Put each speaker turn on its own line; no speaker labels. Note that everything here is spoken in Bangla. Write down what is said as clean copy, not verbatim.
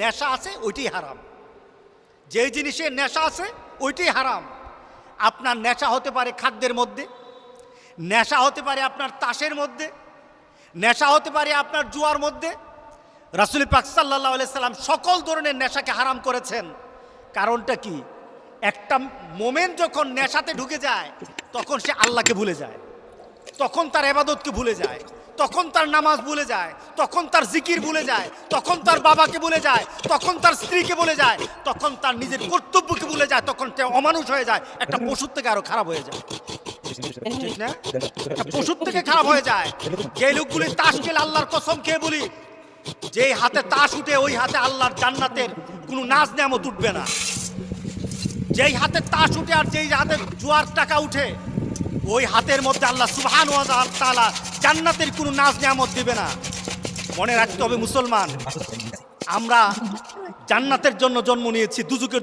নেশা আছে ওইটাই হারাম। যেই জিনিসের নেশা আছে ওইটাই হারাম। আপনার নেশা হতে পারে খাদ্যের মধ্যে, নেশা হতে পারে আপনার তাসের মধ্যে, নেশা হতে পারে আপনার জুয়ার মধ্যে। রাসূল পাক সাল্লাল্লাহু আলাইহি সাল্লাম সকল ধরনের নেশাকে হারাম করেছেন। কারণটা কি? একটা মোমেন যখন নেশাতে ঢুকে যায় তখন সে আল্লাহকে ভুলে যায়, তখন তার ইবাদতকে ভুলে যায়, তখন তার নামাজ ভুলে যায়, তখন তার জিকির ভুলে যায়, তখন তার বাবাকে ভুলে যায়, তখন তার স্ত্রীকে ভুলে যায়, তখন তার নিজের কর্তব্যকে ভুলে যায়, তখন সে অমানুষ হয়ে যায়, একটা পশুর থেকে আরো খারাপ হয়ে যায়। ঠিক না? একটা পশুর থেকে খারাপ হয়ে যায়। যে লোকগুলি তাস খেলে, আল্লাহর কসম খেয়ে বলি, যেই হাতে তাস উঠে ওই হাতে আল্লাহর জান্নাতের কোনো নাজ নেয়ামত উঠবে না। যেই হাতে তাস উঠে আর যেই হাতে জুয়ার টাকা উঠে ওই হাতের মধ্যে আল্লাহ সুবহানাহু ওয়া তাআলা জান্নাতের কোনো নাজ নেয়ামত দিবে না। মনে রাখতে হবে মুসলমান, আমরা জান্নাতের জন্য জন্ম নিয়েছি, দুজুকের জন্য